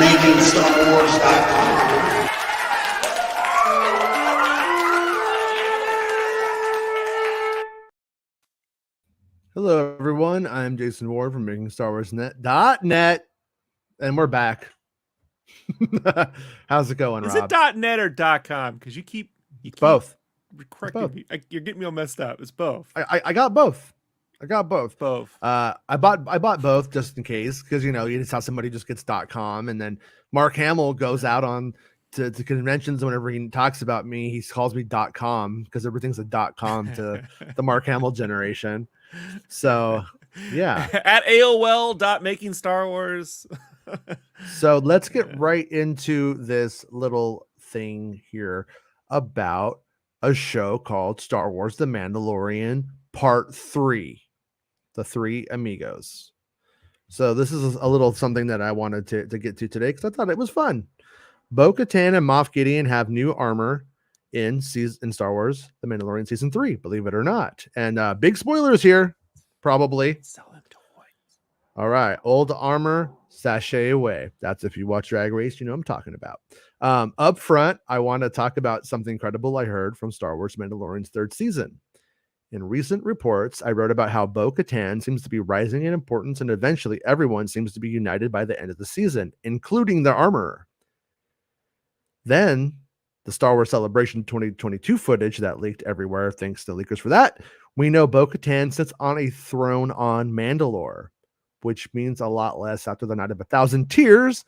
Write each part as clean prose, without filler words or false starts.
MakingStarWars.net. Hello, everyone. I'm Jason Ward from MakingStarWars.net, and we're back. How's it going, Is Rob? it .net or .com? Because you keep both. correcting me. You're getting me all messed up. It's both. I got both. Both. I bought both just in case, because you just how somebody just gets .com, and then Mark Hamill goes out on to conventions, and whenever he talks about me, he calls me .com because everything's a .com to the Mark Hamill generation. So yeah, at AOL.MakingStarWars. So let's get right into this little thing here about a show called Star Wars: The Mandalorian Part 3, The Three Amigos. So this is a little something that I wanted to get to today because I thought it was fun. Bo-Katan and Moff Gideon have new armor in Star Wars: The Mandalorian Season 3, believe it or not. And big spoilers here, probably. Sell them toys. All right, old armor, sashay away. That's if you watch Drag Race, you know what I'm talking about. Up front, I want to talk about something incredible I heard from Star Wars Mandalorian's third season. In recent reports, I wrote about how Bo-Katan seems to be rising in importance, and eventually everyone seems to be united by the end of the season, including the armorer. Then, the Star Wars Celebration 2022 footage that leaked everywhere, thanks to leakers for that, we know Bo-Katan sits on a throne on Mandalore, which means a lot less after the Night of 1,000 Tears,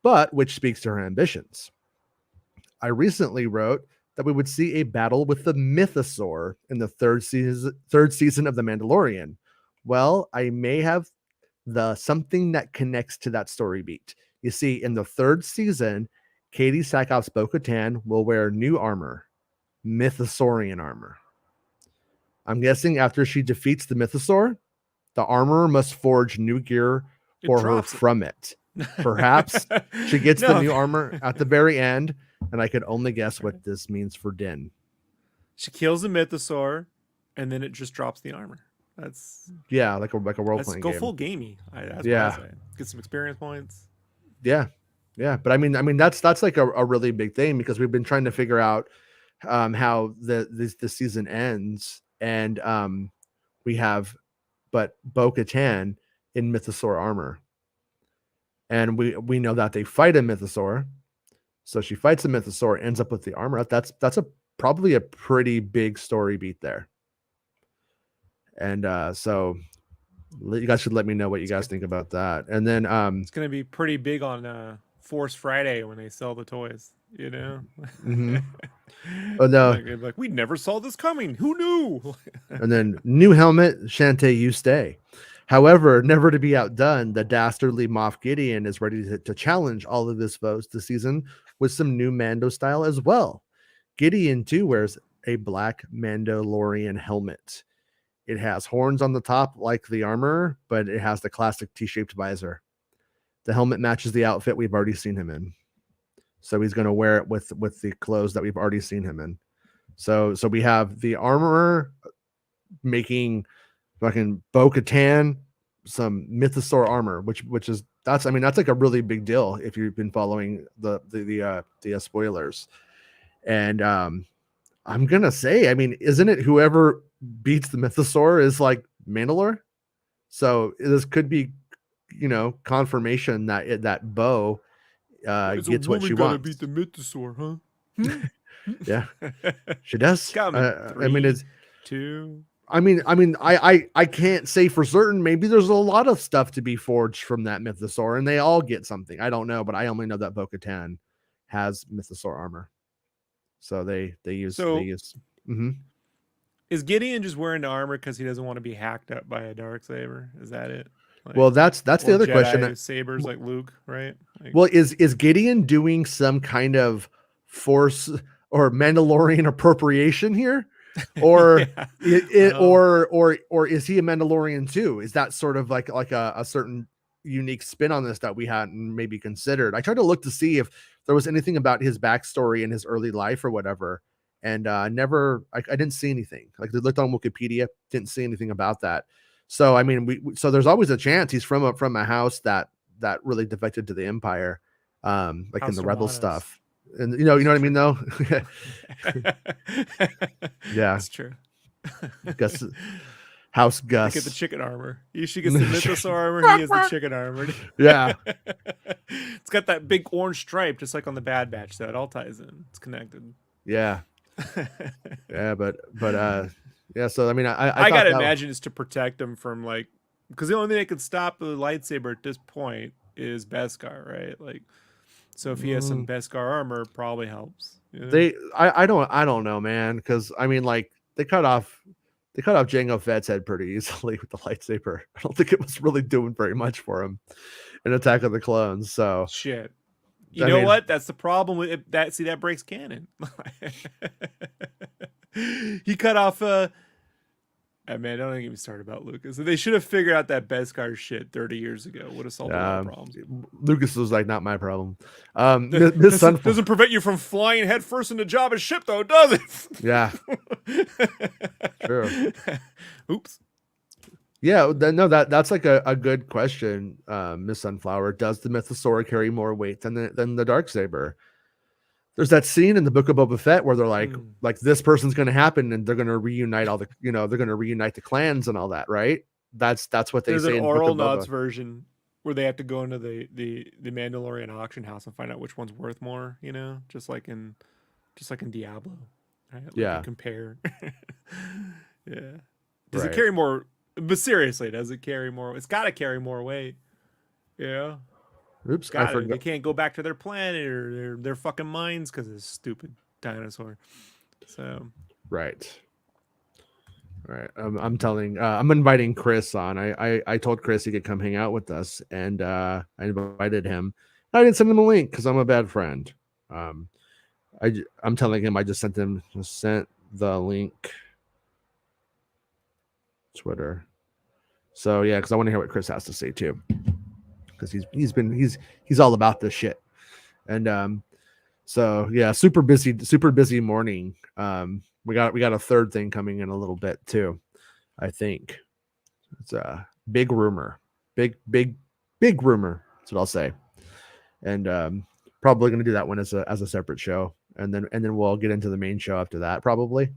but which speaks to her ambitions. I recently wrote that we would see a battle with the mythosaur in the third season of The Mandalorian. Well, I may have something that connects to that story beat. You see, in the third season, Katie Sackhoff's Bo-Katan will wear new armor, mythosaurian armor. I'm guessing after she defeats the mythosaur, the armorer must forge new gear for her from it. Perhaps she gets the new armor at the very end, and I could only guess what this means for Din. She kills the mythosaur, and then it just drops the armor. That's like a role playing game. Go full gamey. That's yeah, what I say. Get some experience points. Yeah. But I mean that's like a really big thing, because we've been trying to figure out how the season ends, and we have Bo-Katan in mythosaur armor. And we know that they fight a mythosaur. So she fights a mythosaur, ends up with the armor. That's probably a pretty big story beat there. And so you guys should let me know what you guys think about that. And then it's going to be pretty big on Force Friday when they sell the toys, Mm-hmm. Oh no! like we never saw this coming. Who knew? And then new helmet, Shantae, you stay. However, never to be outdone, the dastardly Moff Gideon is ready to challenge all of this foes this season with some new Mando style as well. Gideon too wears a black Mandalorian helmet. It has horns on the top like the armor, but it has the classic T-shaped visor. The helmet matches the outfit we've already seen him in. So he's going to wear it with the clothes that we've already seen him in. So we have the armorer making fucking Bo-Katan some mythosaur armor, which is that's like a really big deal if you've been following the spoilers. And I'm gonna say, isn't it whoever beats the mythosaur is like Mandalore? So this could be, confirmation that Bo gets what she wants. Beat the mythosaur, huh? Yeah, she does. It's 2. I can't say for certain. Maybe there's a lot of stuff to be forged from that mythosaur, and they all get something. I don't know, but I only know that Bo-Katan has mythosaur armor. So they use. Mm-hmm. Is Gideon just wearing the armor because he doesn't want to be hacked up by a darksaber? Is that it? Well, that's the other Jedi question. Sabers like Luke, right? Well, is Gideon doing some kind of Force or Mandalorian appropriation here? Or or is he a Mandalorian too? Is that sort of like a certain unique spin on this that we hadn't maybe considered? I tried to look to see if there was anything about his backstory in his early life or whatever, and I didn't see anything. Like, they looked on Wikipedia, didn't see anything about that. So so there's always a chance he's from a house that really defected to the Empire, like House in the Rebel Serranos. stuff. And you know what I mean though? Yeah. It's true. Gus, House They Gus. get the chicken armor. She gets the mythosaur armor. He has the chicken armor. Yeah. It's got that big orange stripe, just like on the Bad Batch. So it all ties in. It's connected. Yeah. Yeah, but yeah. So I mean, I gotta thought imagine it's to protect them from like, because the only thing that could stop the lightsaber at this point is Beskar, right? Like, so if he has some Beskar armor, probably helps. You know? I don't know, man, because I mean, like they cut off Jango Fett's head pretty easily with the lightsaber. I don't think it was really doing very much for him in Attack of the Clones. So shit. You know what? That's the problem with it. That breaks canon. He cut off man, don't get me started about Lucas. They should have figured out that Beskar shit 30 years ago. Would have solved a lot of problems. Lucas was like, not my problem. Doesn't prevent you from flying headfirst into Jabba's ship, though, does it? Yeah. True. Oops. Yeah, no, that's like a good question, Miss Sunflower. Does the mythosaur carry more weight than the Darksaber? There's that scene in the Book of Boba Fett where they're like this person's going to happen and they're going to reunite all the they're going to reunite the clans and all that, right? That's what they say. There's an in oral nods version where they have to go into the Mandalorian auction house and find out which one's worth more. You know, just like in Diablo, right? Like yeah. Compare. Yeah. Does it carry more? But seriously, does it carry more? It's got to carry more weight. Yeah. Oops, I forgot. They can't go back to their planet or their fucking mines because of this stupid dinosaur. So. Right. I'm inviting Chris on. I told Chris he could come hang out with us, and I invited him. I didn't send him a link because I'm a bad friend. I'm telling him I just sent the link. Twitter. So yeah, because I want to hear what Chris has to say too, because he's all about this shit, and so yeah, super busy morning. We got a third thing coming in a little bit too. I think it's a big rumor, big rumor. That's what I'll say, and probably going to do that one as a separate show, and then we'll get into the main show after that probably.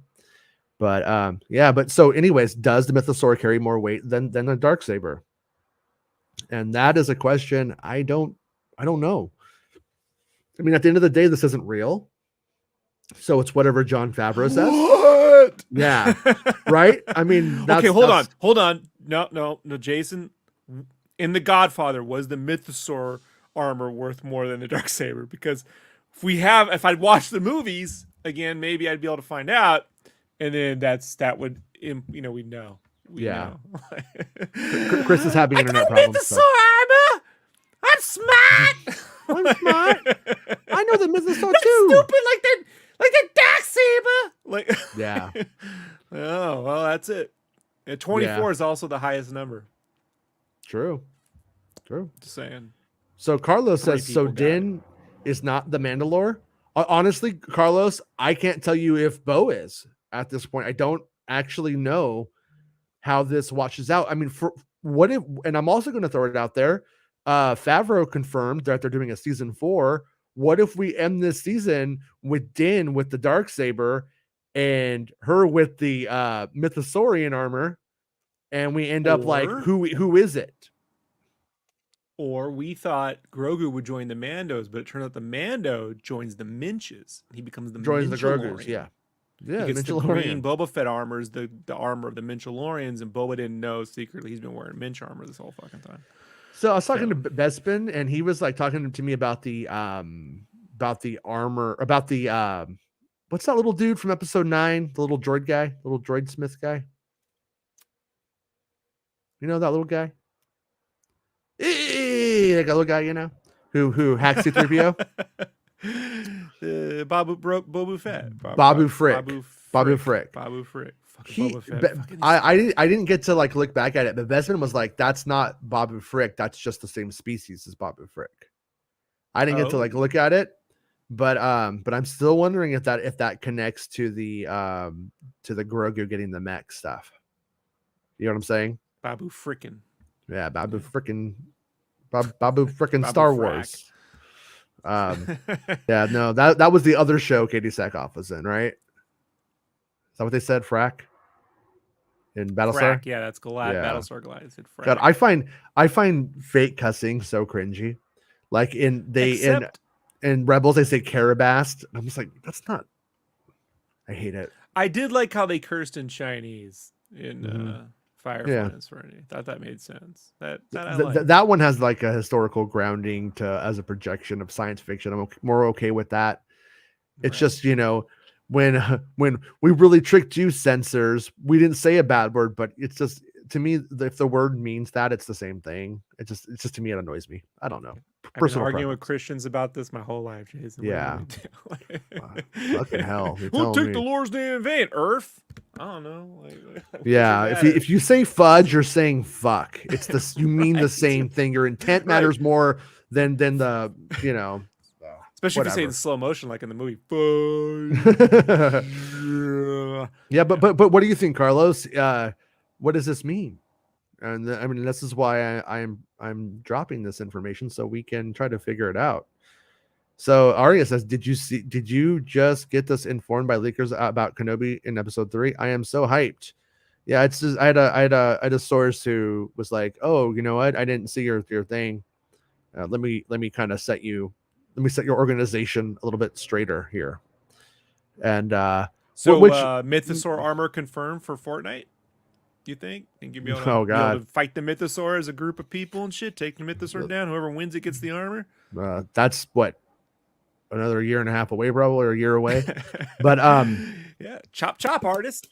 But yeah, but so anyways, does the mythosaur carry more weight than the Darksaber? And that is a question I don't know. I mean, at the end of the day, this isn't real. So it's whatever Jon Favreau says. What? Yeah. Right? I mean, okay, hold on. No, Jason. In The Godfather, was the mythosaur armor worth more than the Darksaber? Because if I'd watched the movies again, maybe I'd be able to find out. And then that would, we'd know. Know. Chris is having internet problems. Mythosaur armor. I'm smart. I'm smart. I know the mythosaur too. Stupid like the Darksaber. Like yeah. Oh well, that's it. 24 is also the highest number. True. Just saying. So Carlos says so. Din is not the Mandalore. Honestly, Carlos, I can't tell you if Bo is. At this point, I don't actually know how this washes out. I mean, and I'm also going to throw it out there. Favreau confirmed that they're doing a season 4. What if we end this season with Din with the Darksaber and her with the Mythosaurian armor, and we end up like who is it? Or we thought Grogu would join the Mandos, but it turns out the Mando joins the Minches. He becomes the Grogus, yeah. Yeah, he gets the green Boba Fett armor is the armor of the Minchalorians, and Boba didn't know secretly he's been wearing Minch armor this whole fucking time. So I was talking to Bespin, and he was like talking to me about the armor, about the what's that little dude from episode 9, the little droid guy, little droid smith guy. You know that little guy? Like a little guy, who hacks C-3PO. Boba Fett. Babu Frick. I didn't get to like look back at it, but Besman was like, "That's not Babu Frick. That's just the same species as Babu Frick." I didn't get to like look at it, but I'm still wondering if that connects to the Grogu getting the mech stuff. You know what I'm saying? Babu Frickin'. Yeah, Babu Frickin' Star Wars. Yeah, no, that was the other show Katie Sackhoff was in, right? Is that what they said? Frack in Battlestar? Frack, yeah, that's Yeah. Battlestar Goliath. Said God, Frack. I find fake cussing so cringy. Like Except in Rebels they say Carabast. I'm just like, that's not. I hate it. I did like how they cursed in Chinese in Firefly Yeah. and Serenity. Thought that made sense. That I like. That one has like a historical grounding to as a projection of science fiction. I'm more okay with that. It's Right. just, when when we really tricked you, censors, we didn't say a bad word, but it's just, to me, if the word means that, it's the same thing. It's just to me, it annoys me. I don't know. I've been Personal arguing with preference. Christians about this my whole life, Jason. Yeah. What do you want me to do? Fucking hell. You're Who telling took the me. Lord's name in vain? Earth? I don't know. Yeah. If you say fudge, you're saying fuck. It's this, you mean the Right. same thing. Your intent matters more than the, Especially if you say it in whatever. slow motion, like in the movie. Yeah, but what do you think, Carlos? What does this mean? And I mean, this is why I'm dropping this information so we can try to figure it out. So Arya says, did you just get this informed by leakers about Kenobi in episode 3? I am so hyped. Yeah, it's just I had a source who was like, oh, you know what? I didn't see your thing. Let me kind of set your organization a little bit straighter here. And So, which mythosaur armor confirmed for Fortnite? You think? Think you'll be able to, oh be able god, to fight the mythosaur as a group of people and shit? Take the mythosaur down. Whoever wins it gets the armor. that's what, another year and a half away, probably, or a year away. But yeah, chop artist.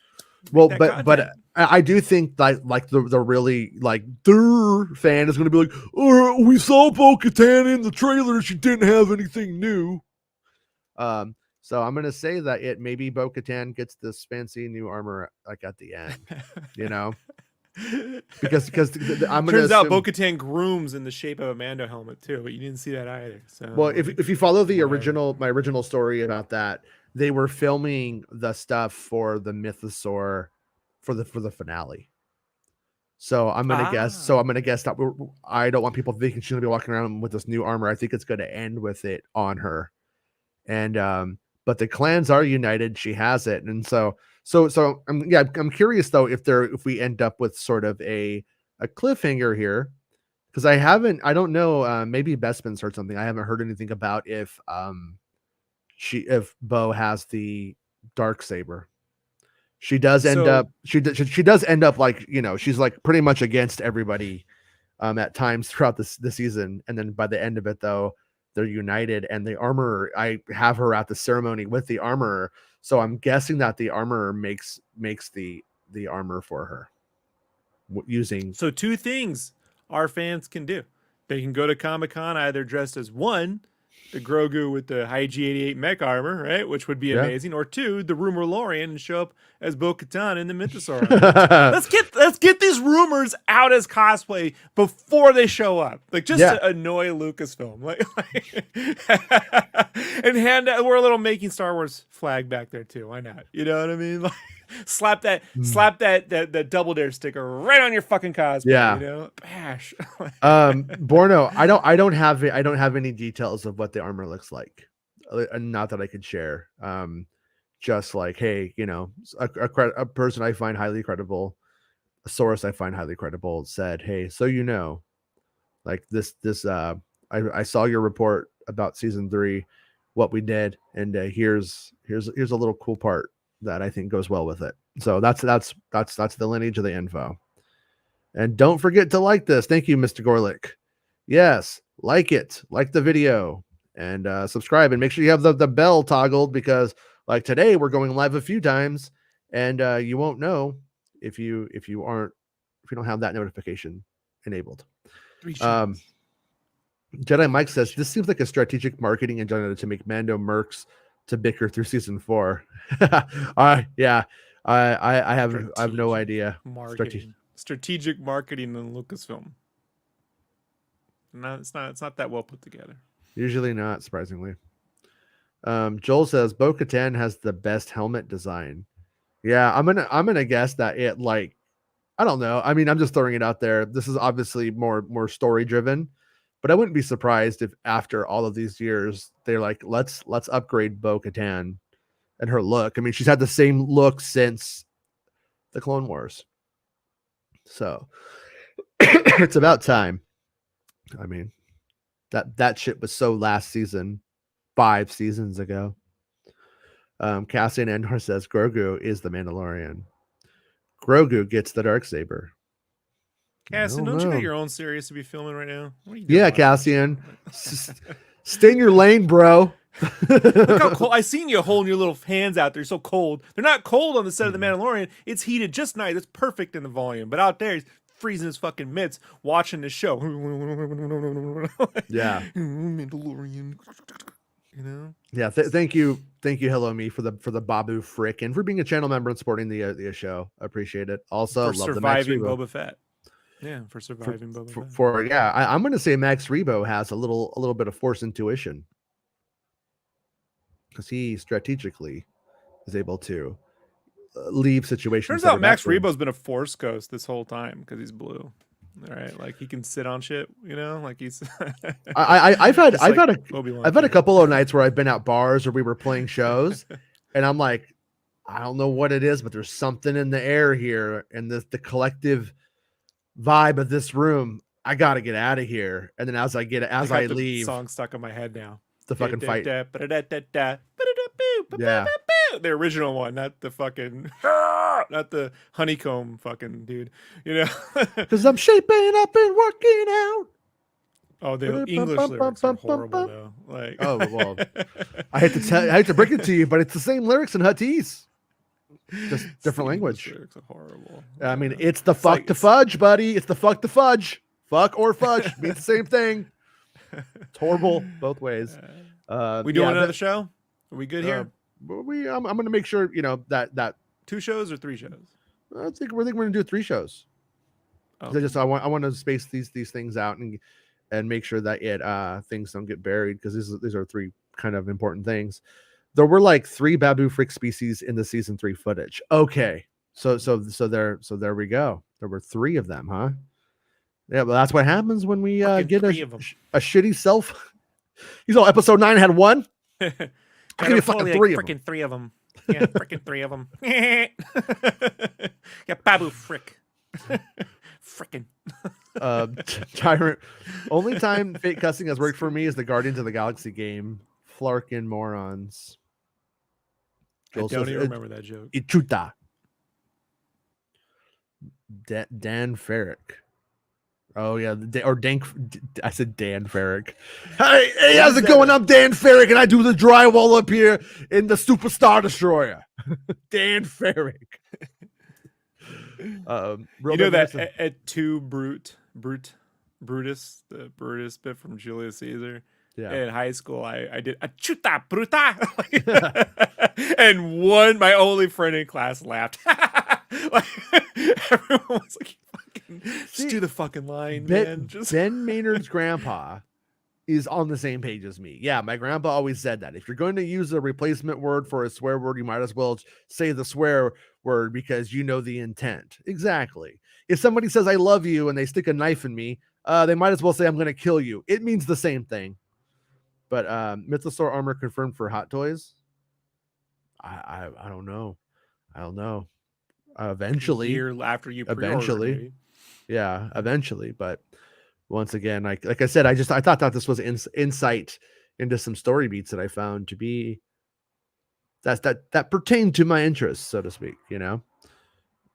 well, Make but that content. I do think that like the really like der fan is going to be like, oh, we saw Bo-Katan in the trailer. She didn't have anything new. So I'm going to say that it maybe Bo-Katan gets this fancy new armor like at the end, because I'm going to Turns out assume, Bo-Katan grooms in the shape of a Mando helmet too, but you didn't see that either. So well, if you follow the whatever. my original story about that, they were filming the stuff for the mythosaur for the finale. So I'm gonna guess. So I'm gonna guess that I don't want people thinking she's gonna be walking around with this new armor. I think it's gonna end with it on her. And but the clans are united. She has it, and so I'm curious though if we end up with sort of a cliffhanger here, because I don't know, maybe Bespin's heard something. I haven't heard anything about if Bo has the dark saber. She does end So up she does end up like, she's like pretty much against everybody at times throughout the season, and then by the end of it though, they're united, and the armorer, I have her at the ceremony with the armorer, so I'm guessing that the armorer makes the armor for her using. So two things our fans can do. They can go to Comic-Con either dressed as one, the Grogu with the high G88 mech armor, right, which would be Yeah. amazing, or two, the Rumorlorian, and show up as Bo-Katan in the Mythosaur armor. Let's get these rumors out as cosplay before they show up, like just to annoy Lucasfilm, and we're a little Making Star Wars flag back there too. Why not? You know what I mean? Like, slap that Double Dare sticker right on your fucking cosplay. Yeah. Bash. Borno, I don't have any details of what the armor looks like, not that I could share. Just like, hey, a person I find highly credible, a source I find highly credible said, hey, so like this I saw your report about season 3, what we did, and here's a little cool part that I think goes well with it. So that's the lineage of the info. And don't forget to like this. Thank you, Mr. Gorlick. Yes, like the video, and subscribe, and make sure you have the bell toggled, because like today we're going live a few times, and you won't know if you don't have that notification enabled. Jedi Mike says this seems like a strategic marketing agenda to make Mando mercs to bicker through season 4. Yeah, I have no idea. Strategic marketing in Lucasfilm. No, it's not that well put together. Usually not, surprisingly. Joel says Bo-Katan has the best helmet design. Yeah, I'm gonna guess that it, like, I don't know. I mean, I'm just throwing it out there. This is obviously more story driven, But I wouldn't be surprised if after all of these years they're like, let's upgrade Bo-Katan and her look. I mean, she's had the same look since the Clone Wars. So it's about time. I mean, that shit was so last season, 5 seasons ago. Cassian Andor says Grogu is the Mandalorian. Grogu gets the Darksaber. Cassian, don't you got your own series to be filming right now? What are you doing? Yeah, Cassian. Stay in your lane, bro. Look how cold. I seen you holding your little hands out there. You're so cold. They're not cold on the set of The Mandalorian. It's heated just nice. It's perfect in the volume. But out there, he's freezing his fucking mitts watching the show. Yeah. Mandalorian. You know? Yeah, thank you, Hello Me, for the Babu Frick and for being a channel member and supporting the show. I appreciate it. Also, for love surviving the Max Boba Fett. Yeah, for surviving Boba Fett. I'm going to say Max Rebo has a little bit of Force intuition because he strategically is able to leave situations. Turns out Max Rebo's been a Force ghost this whole time because he's blue. All right, like he can sit on shit, you know, like he's. I've had a couple of nights where I've been at bars or we were playing shows, and I'm like, I don't know what it is, but there's something in the air here, and the collective vibe of this room. I got to get out of here, and then as I leave, song stuck in my head now. The fucking fight. Yeah, the original one, not the fucking, not the honeycomb fucking dude. You know, because I'm shaping up and working out. Oh, the English lyrics are horrible though. Like, oh well, I hate to break it to you, but it's the same lyrics in Huttese, just different language. Lyrics are horrible. I mean, it's the fuck to fudge, buddy. It's the fuck to fudge. Fuck or fudge means the same thing. It's horrible both ways. We doing another show? Are we good here? I'm going to make sure that 2 shows or 3 shows. I think we're going to do 3 shows. Okay. I want to space these things out and make sure that things don't get buried because these are 3 kind of important things. There were like 3 Babu Frick species in the season 3 footage. Okay, so there we go. There were 3 of them, huh? Yeah, but that's what happens when we get a shitty self. You saw episode 9 had 1. I give you fucking 3 of them. Freaking 3 of them. Yeah, freaking 3 of them. Yeah, Babu Frick. Frickin'. Tyrant. Only time fake cussing has worked for me is the Guardians of the Galaxy game. Flarkin morons. Joel I don't even remember that joke. Ichuta. Dan Ferrick. Oh yeah, or Dank. I said Dan Ferrick. Hey, how's it going? I'm Dan Ferrick, and I do the drywall up here in the Superstar Destroyer. Dan Ferrick. You know that at 2 Brutus, the Brutus bit from Julius Caesar. Yeah. In high school, I did a chuta bruta, and my only friend in class laughed. Like, everyone was like, just do the fucking line, man. Ben Maynard's grandpa is on the same page as me. Yeah, my grandpa always said that if you're going to use a replacement word for a swear word, you might as well say the swear word because you know the intent. Exactly. If somebody says I love you and they stick a knife in me, they might as well say I'm going to kill you. It means the same thing. But mythosaur armor confirmed for Hot Toys. I don't know. Eventually, a year after you eventually, yeah, eventually. But once again, like I said, I thought that this was insight into some story beats that I found to be that pertained to my interests, so to speak, you know.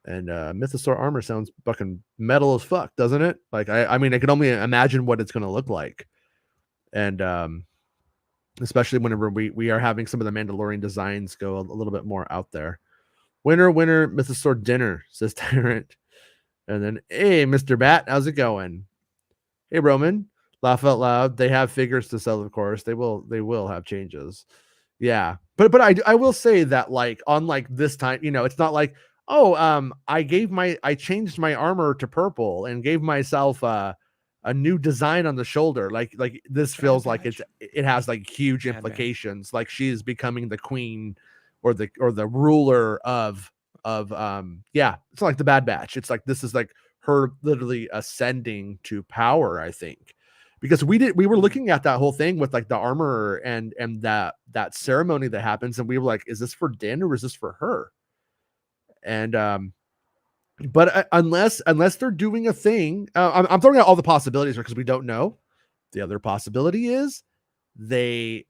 And mythosaur armor sounds fucking metal as fuck, doesn't it? Like I mean, I can only imagine what it's going to look like, and especially whenever we are having some of the Mandalorian designs go a little bit more out there. Winner, mythosaur dinner, says Tyrant. And then, hey, Mr. Bat, how's it going? Hey, Roman, laugh out loud. They have figures to sell, of course. They will have changes. Yeah. But I will say that, like, on like this time, you know, it's not like, I changed my armor to purple and gave myself a new design on the shoulder. Like this feels like it has like huge implications. Like she is becoming the queen or the ruler of it's not like the Bad Batch. It's like this is like her literally ascending to power, I think. because we were looking at that whole thing with like the armor and that ceremony that happens, and we were like, is this for Din or is this for her? And but unless they're doing a thing, I'm throwing out all the possibilities because we don't know. The other possibility is they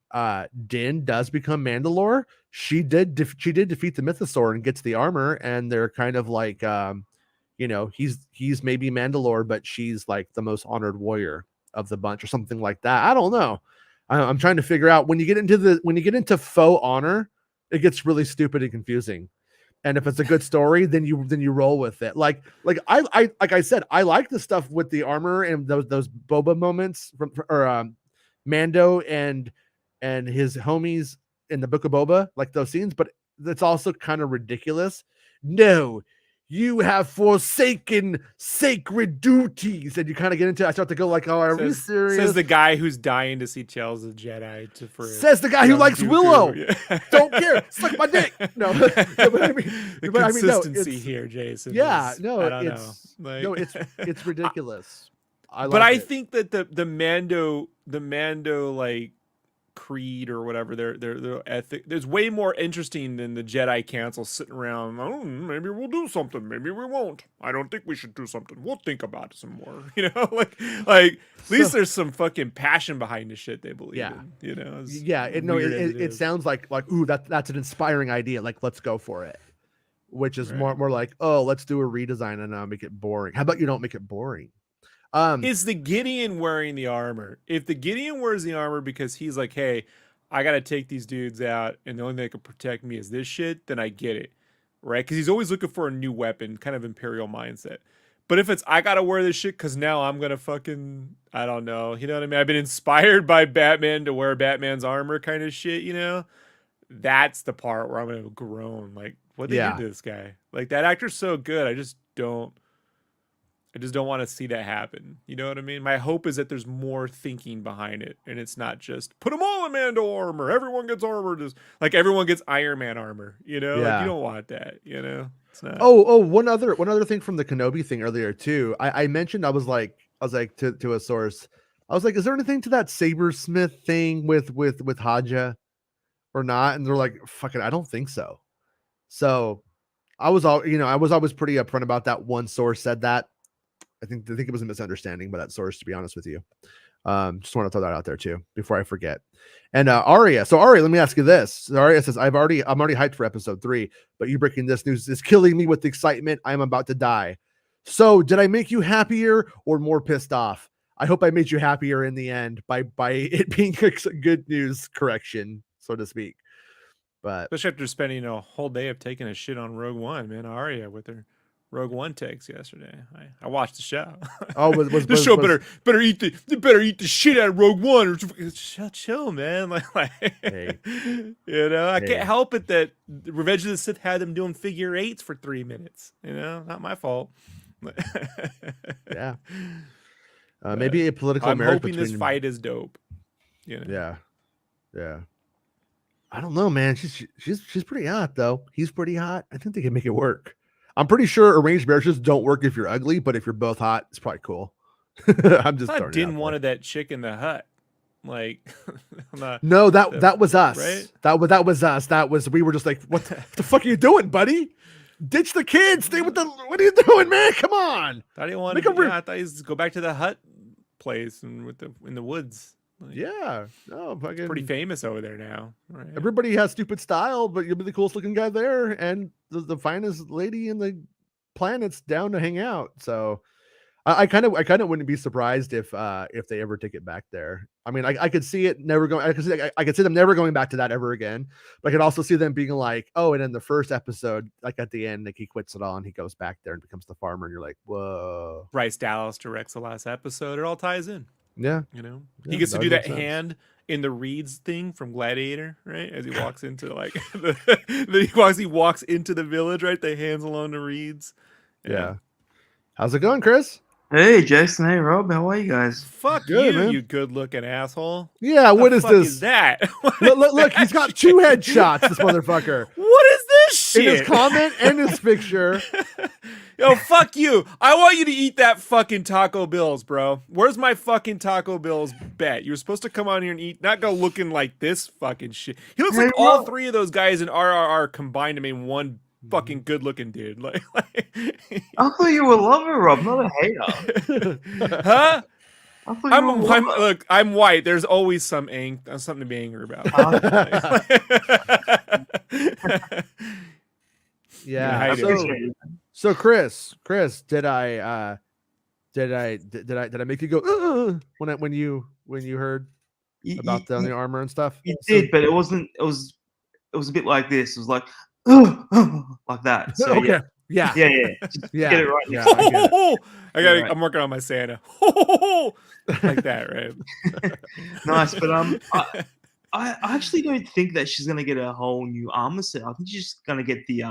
Din does become Mandalore. She did defeat the mythosaur and gets the armor, and they're kind of like he's maybe Mandalore, but she's like the most honored warrior of the bunch or something like that. I don't know. I'm trying to figure out when you get into faux honor, it gets really stupid and confusing. And if it's a good story, then you roll with it. Like I said, I like the stuff with the armor and those Boba moments from Mando and his homies in the Book of Boba, like those scenes. But it's also kind of ridiculous. No, you have forsaken sacred duties, and you kind of get into. I start to go like, "Oh, are you serious?" Says the guy who's dying to see Chell's a Jedi. Says the guy who likes Dooku. Willow. Yeah. Don't care. Suck my dick. No, but I mean, the but consistency here, Jason. Yeah, is, no, I don't it's know. Like, no, it's ridiculous. I think that the Mando like creed or whatever their ethic there's way more interesting than the Jedi Council sitting around. Oh, maybe we'll do something, maybe we won't. I don't think we should do something. We'll think about it some more. Like at least there's some fucking passion behind the shit they believe in. It sounds like ooh, that's an inspiring idea. Like, let's go for it. Which is more like, oh, let's do a redesign and make it boring. How about you don't make it boring? Is the Gideon wearing the armor? If the Gideon wears the armor because he's like, hey, I got to take these dudes out and the only thing that can protect me is this shit, then I get it, right? Because he's always looking for a new weapon, kind of Imperial mindset. But if it's, I got to wear this shit because now I'm going to fucking, I don't know, you know what I mean? I've been inspired by Batman to wear Batman's armor kind of shit, That's the part where I'm going to groan. Like, what they do to this guy? Like, that actor's so good. I just don't want to see that happen. You know what I mean? My hope is that there's more thinking behind it, and it's not just put them all in Mando armor. Everyone gets armor. Just like everyone gets Iron Man armor. Like, you don't want that. It's not. One other thing from the Kenobi thing earlier too. I mentioned I was like to a source. I was like, is there anything to that Sabersmith thing with Haja or not? And they're like, fuck it, I don't think so. So I was always pretty upfront about that. One source said that. I think it was a misunderstanding by that source, to be honest with you. Just want to throw that out there too before I forget. And Arya, let me ask you this. So Arya says, I'm already hyped for episode 3, but you breaking this news is killing me with excitement. I'm about to die. So did I make you happier or more pissed off? I hope I made you happier in the end by it being a good news correction, so to speak. But especially after spending a whole day of taking a shit on Rogue One, man. Arya with her Rogue One takes yesterday. I watched the show. Oh, was the show better eat the shit out of Rogue One or chill, man. Hey. I can't help it that Revenge of the Sith had them doing figure eights for 3 minutes. Not my fault. Yeah. Maybe a political. I'm hoping this fight is dope. Yeah. I don't know, man. She's pretty hot though. He's pretty hot. I think they can make it work. I'm pretty sure arranged marriages don't work if you're ugly, but if you're both hot, it's probably cool. I'm just. I didn't wanted that chick in the hut. Like, no, that was us. Right? That was us. We were just like, what the fuck are you doing, buddy? Ditch the kids. Stay with the. What are you doing, man? Come on. I didn't want to. I thought you go back to the hut place and in the woods. Like, yeah, no, fucking pretty famous over there now. Right? Everybody has stupid style, but you'll be the coolest looking guy there, and the finest lady in the planet's down to hang out. So, I kind of wouldn't be surprised if they ever take it back there. I mean, I could see it never going. I could see them never going back to that ever again. But I could also see them being like, oh, and in the first episode, like at the end, like he quits it all and he goes back there and becomes the farmer, and you're like, whoa. Bryce Dallas directs the last episode. It all ties in. Yeah, he gets to do that hand in the reeds thing from Gladiator, right? As he walks into he walks into the village, right? The hands along the reeds. Yeah. How's it going, Chris? Hey, Jason. Hey, Rob. How are you guys? Fuck good, you, man. You good-looking asshole. Yeah, what is this? Is that? Look, he's got 2 headshots, this motherfucker. What is this shit? In his comment and his picture. Yo, fuck you. I want you to eat that fucking Taco Bill's, bro. Where's my fucking Taco Bill's bet? You're supposed to come on here and eat, not go looking like this fucking shit. He looks Hey, like all Rob. three of those guys in RRR combined to make one fucking good looking dude. Like I thought you were a lover, Rob, not a hater. huh? I thought you were a lover. Look, I'm white. There's always something to be angry about. Yeah. I appreciate it. So Chris, did I make you go when you heard about the armor and stuff? You did, but it wasn't. It was a bit like this. It was like like that. So okay. yeah. Just Yeah. get it right. Yeah. I get it. Right. I'm working on my Santa. Like that, right? Nice, but I actually don't think that she's gonna get a whole new armor set. I think she's just gonna get the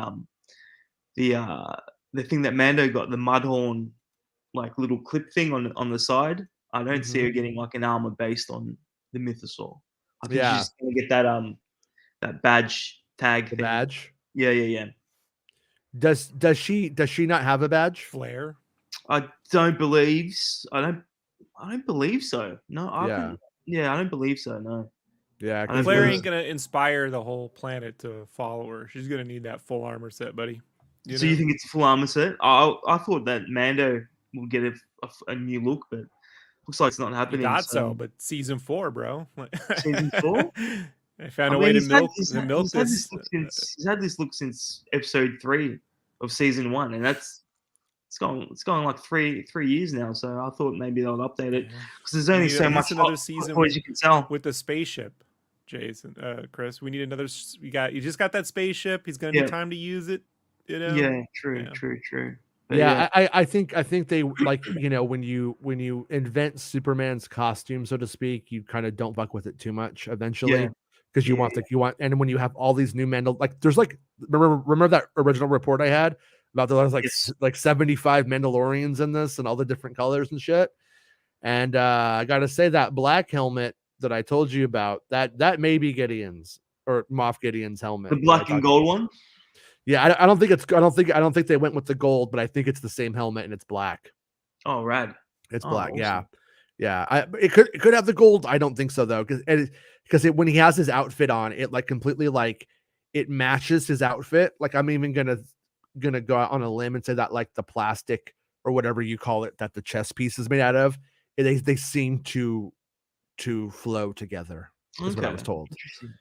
thing that Mando got, the Mudhorn like little clip thing on the side. I don't see her getting like an armor based on the mythosaur. I think she's just gonna get that badge tag thing. Badge. Yeah. Does she not have a badge? Flare. I don't believe. I don't believe so. No. I don't believe so. No. Yeah. I don't Flare believe ain't gonna inspire the whole planet to follow her. She's gonna need that full armor set, buddy. So you think it's a full armor set? I thought that Mando will get a new look, but looks like it's not happening. You thought so, but season 4, bro. Season 4? I found a way to milk this. He's had this look since episode 3 of season 1, and it's going like three years now. So I thought maybe they'll update it because there's only so much another season as you can tell with the spaceship. Jason, Chris, we need another. You just got that spaceship. He's gonna need time to use it. You know. Yeah, true. But yeah, I think they like when you invent Superman's costume, so to speak, you kind of don't fuck with it too much eventually because you want and when you have all these new there's remember that original report I had about there's like 75 Mandalorians in this and all the different colors and shit, and I gotta say that black helmet that I told you about that may be Gideon's or Moff Gideon's helmet, the black and gold one. Yeah, I don't think they went with the gold, but I think it's the same helmet and it's black. Oh, rad! It's black. Awesome. Yeah. It could have the gold. I don't think so though, because when he has his outfit on, it like completely it matches his outfit. Like I'm even gonna go out on a limb and say that like the plastic or whatever you call it that the chest piece is made out of, they seem to flow together. Is what I was told.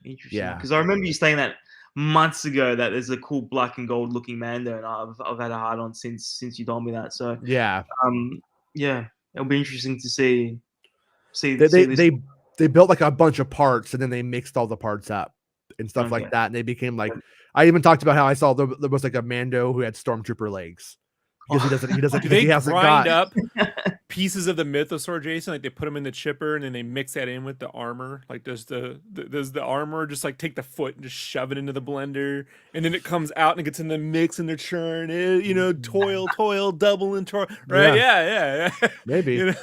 Interesting. Yeah, because I remember you saying that months ago that there's a cool black and gold looking Mando, and I've had a hard on since you told me that. So yeah, it'll be interesting to see. They built like a bunch of parts and then they mixed all the parts up and stuff like that, and they became like. I even talked about how I saw there was like a Mando who had stormtrooper legs. Because he doesn't. Do they he hasn't grind got... up pieces of the mythosaur, Jason? Like they put them in the chipper and then they mix that in with the armor. Like does the armor just like take the foot and just shove it into the blender, and then it comes out and it gets in the mix and the churn. Toil, double and toil. Right? Yeah. Maybe.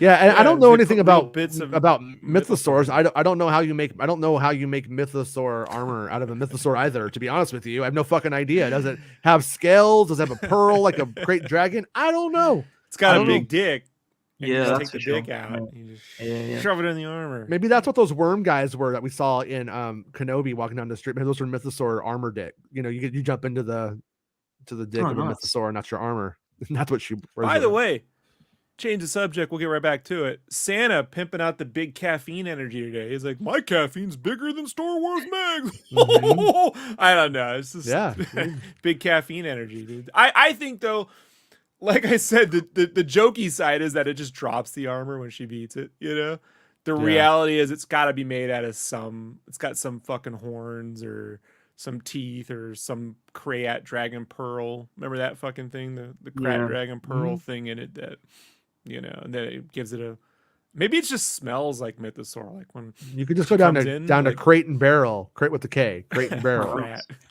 Yeah, and I don't know anything about mythosaurs. mythosaurs. I don't know how you make mythosaur armor out of a mythosaur either. To be honest with you, I have no fucking idea. Does it have scales? Does it have a pearl like a great dragon? I don't know. It's got a big dick. And yeah, you that's just take the dick out. You just shove it in the armor. Maybe that's what those worm guys were that we saw in Kenobi walking down the street. Maybe those were mythosaur armor dick. You jump into the dick of a mythosaur, and that's your armor. And that's what she. By the way, change the subject. We'll get right back to it. Santa pimping out the big caffeine energy today. He's like, my caffeine's bigger than Star Wars Mags. I don't know. It's just big caffeine energy, dude. I think though. Like I said, the jokey side is that it just drops the armor when she beats it, The reality is it's got to be made out of it's got some fucking horns or some teeth or some Krayt dragon pearl. Remember that fucking thing? The Krayt dragon pearl thing in it that, and then it gives it maybe it just smells like mythosaur. Like when you could just go down to Crate and Barrel, Crate with the K, Crate and Barrel.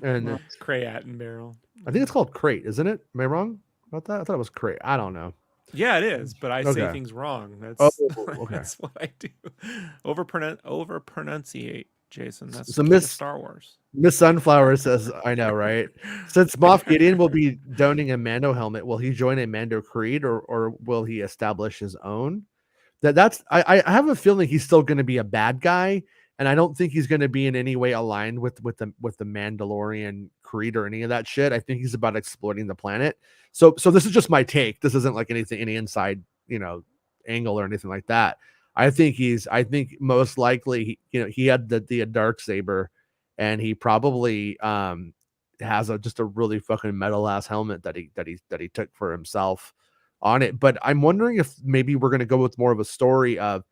And Krayt and Barrel. I think it's called Crate, isn't it? Am I wrong about that? I thought it was Crate. I don't know. Yeah, it is, but I say things wrong. That's what I do. Overpronunciate. Jason. That's So the key to Star Wars. Miss Sunflower says, I know, right? Since Moff Gideon will be donning a Mando helmet, will he join a Mando creed or will he establish his own? I have a feeling he's still going to be a bad guy, and I don't think he's going to be in any way aligned with the Mandalorian creed or any of that shit. I think he's about exploiting the planet. So this is just my take. This isn't like any inside, angle or anything like that. I think most likely he had the Darksaber, and he probably has just a really fucking metal ass helmet that he took for himself on it. But I'm wondering if maybe we're going to go with more of a story of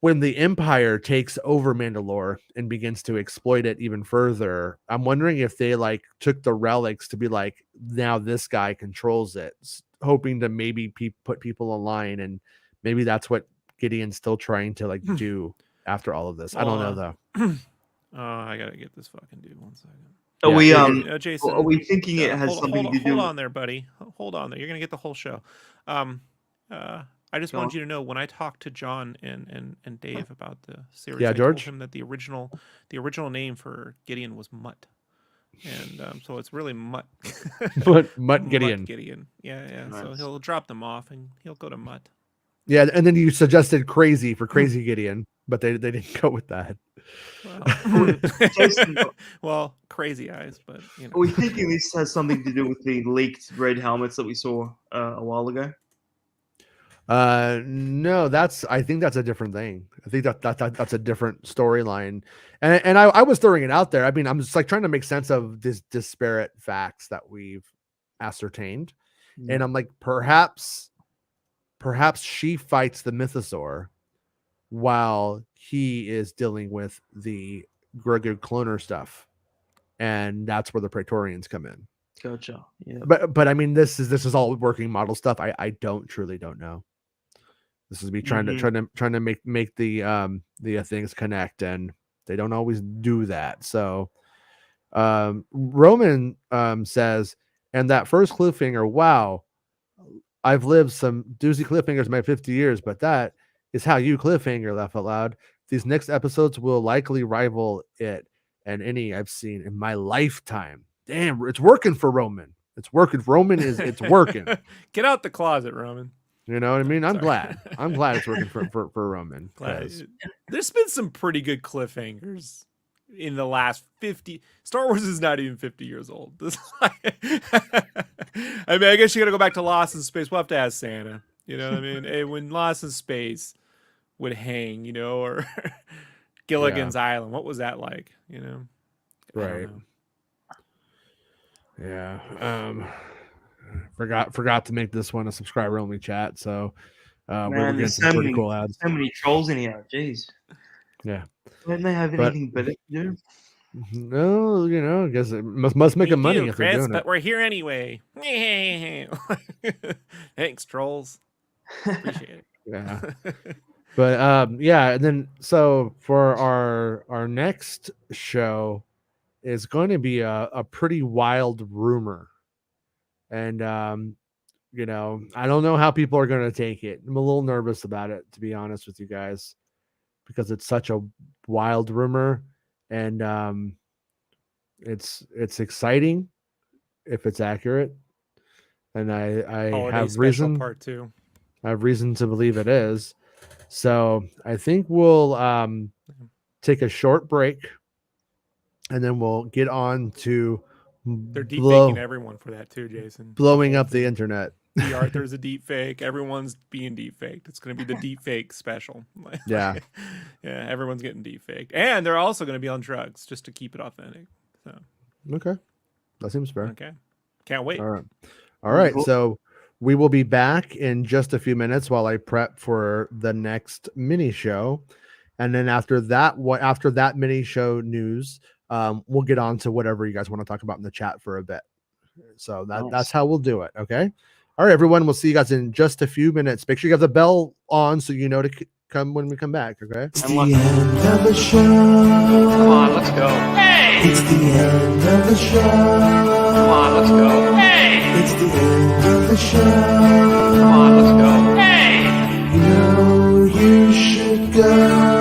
when the Empire takes over Mandalore and begins to exploit it even further. I'm wondering if they like took the relics to be like, now this guy controls it, hoping to maybe put people in line, and maybe that's what Gideon's still trying to like do after all of this. I don't know though. I gotta get this fucking dude 1 second. Are we Jason? Are we thinking it has something to do? Hold on there, buddy. Hold on there. You're gonna get the whole show. I just want you to know, when I talked to John and Dave about the series, I told him that the original name for Gideon was Mutt, and so it's really Mutt. Mutt Gideon. Mutt Gideon. Yeah. Nice. So he'll drop them off and he'll go to Mutt. Yeah, and then you suggested Crazy for Crazy Gideon, but they didn't go with that. Well, Crazy Eyes, but Are we thinking this has something to do with the leaked red helmets that we saw a while ago? No, I think that's a different thing. I think that's a different storyline, and I was throwing it out there. I mean, I'm just like trying to make sense of this disparate facts that we've ascertained, and I'm like, perhaps she fights the mythosaur while he is dealing with the Grogu cloner stuff, and that's where the Praetorians come in. Gotcha. Yeah. But I mean, this is all working model stuff. I truly don't know. This is me trying to make the things connect, and they don't always do that. So Roman says, and that first cliffhanger, wow, I've lived some doozy cliffhangers in my 50 years, but that is how you cliffhanger, laugh out loud. These next episodes will likely rival it and any I've seen in my lifetime. Damn, it's working for Roman. It's working. It's working. Get out the closet, Roman. You know what I mean? I'm glad it's working for Roman. There's been some pretty good cliffhangers in the last 50. Star Wars is not even 50 years old. I mean, I guess you gotta go back to Lost in Space. We'll have to ask Santa. You know what I mean? Hey, when Lost in Space would hang, or Gilligan's Island, what was that like? Right. Yeah. Forgot to make this one a subscriber only chat, so we're getting some pretty cool ads. So many trolls in here. Jeez. Yeah. Don't they have anything better to do? No, I guess it must make money if they're doing but it. We're here anyway. Thanks, trolls. Appreciate it. Yeah. But and then so for our next show is going to be a pretty wild rumor. And I don't know how people are going to take it. I'm a little nervous about it, to be honest with you guys, because it's such a wild rumor, and it's exciting if it's accurate, and I have reason. Part 2. I have reason to believe it is. So I think we'll take a short break, and then we'll get on to. They're deep faking everyone for that too, Jason. Blowing up the internet. Arthur's a deep fake. Everyone's being deep faked. It's going to be the deep fake special. Yeah. Yeah, everyone's getting deep faked. And they're also going to be on drugs just to keep it authentic. So. Okay. That seems fair. Okay. Can't wait. All right. Cool. So we will be back in just a few minutes while I prep for the next mini show. And then after that mini show news, we'll get on to whatever you guys want to talk about in the chat for a bit. So that's how we'll do it. Okay. All right, everyone. We'll see you guys in just a few minutes. Make sure you have the bell on so you know to come when we come back. Okay. It's the end of the show. Come on, let's go. Hey! It's the end of the show. Come on, let's go. Hey! It's the end of the show. Come on, let's go. Hey! You know you should go.